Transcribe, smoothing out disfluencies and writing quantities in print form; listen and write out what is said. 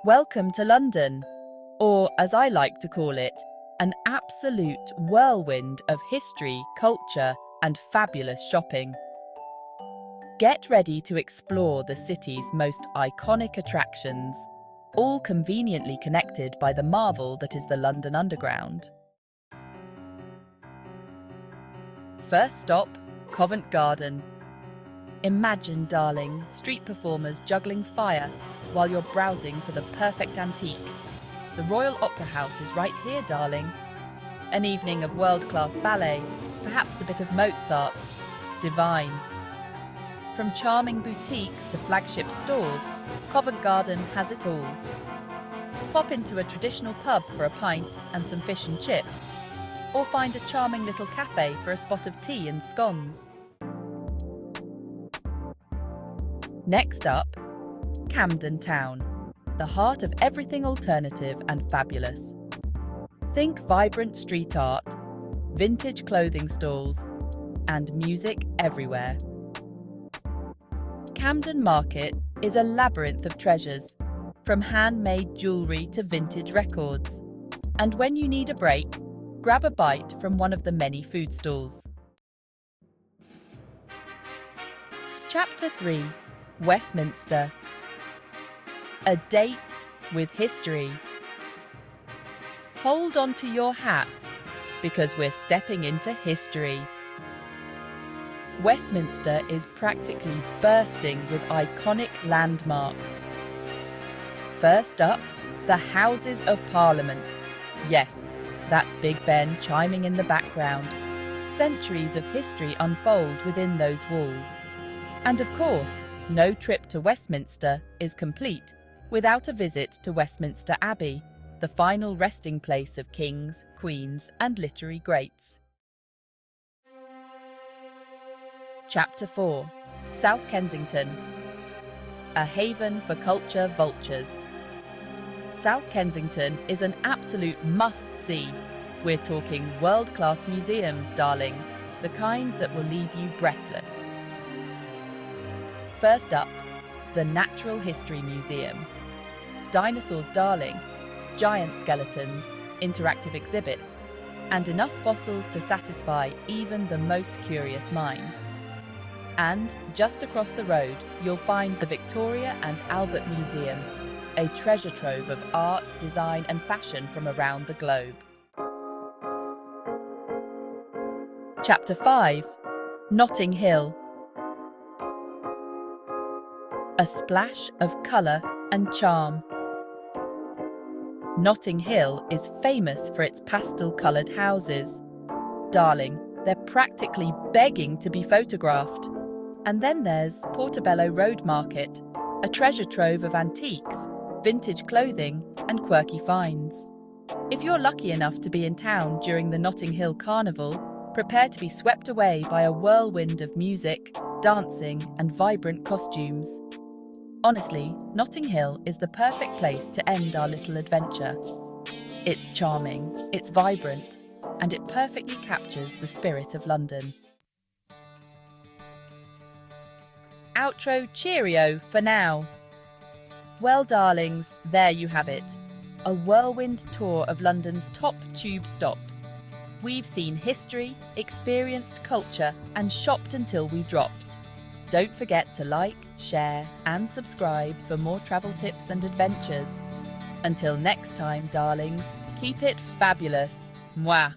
Welcome to London, or as I like to call it, an absolute whirlwind of history, culture, and fabulous shopping. Get ready to explore the city's most iconic attractions, all conveniently connected by the marvel that is the London Underground. First stop, Covent Garden. Imagine, darling, street performers juggling fire while you're browsing for the perfect antique. The Royal Opera House is right here, darling. An evening of world-class ballet, perhaps a bit of Mozart. Divine. From charming boutiques to flagship stores, Covent Garden has it all. Pop into a traditional pub for a pint and some fish and chips, or find a charming little cafe for a spot of tea and scones. Next up, Camden Town, the heart of everything alternative and fabulous. Think vibrant street art, vintage clothing stalls, and music everywhere. Camden Market is a labyrinth of treasures, from handmade jewellery to vintage records. And when you need a break, grab a bite from one of the many food stalls. Chapter 3. Westminster. A date with history. Hold on to your hats, because we're stepping into history. Westminster is practically bursting with iconic landmarks. First up, the Houses of Parliament. Yes, that's Big Ben chiming in the background. Centuries of history unfold within those walls. And of course, no trip to Westminster is complete without a visit to Westminster Abbey, the final resting place of kings, queens, and literary greats. Chapter 4. South Kensington. A haven for culture vultures. South Kensington is an absolute must-see. We're talking world-class museums, darling, the kind that will leave you breathless. First up, the Natural History Museum. Dinosaurs, darling, giant skeletons, interactive exhibits, and enough fossils to satisfy even the most curious mind. And just across the road, you'll find the Victoria and Albert Museum, a treasure trove of art, design, and fashion from around the globe. Chapter 5. Notting Hill. A splash of colour and charm. Notting Hill is famous for its pastel-coloured houses. Darling, they're practically begging to be photographed. And then there's Portobello Road Market, a treasure trove of antiques, vintage clothing, and quirky finds. If you're lucky enough to be in town during the Notting Hill Carnival, prepare to be swept away by a whirlwind of music, dancing, and vibrant costumes. Honestly, Notting Hill is the perfect place to end our little adventure. It's charming, it's vibrant, and it perfectly captures the spirit of London. Outro cheerio for now. Well, darlings, there you have it. A whirlwind tour of London's top tube stops. We've seen history, experienced culture, and shopped until we dropped. Don't forget to like, share, and subscribe for more travel tips and adventures. Until next time, darlings, keep it fabulous. Mwah!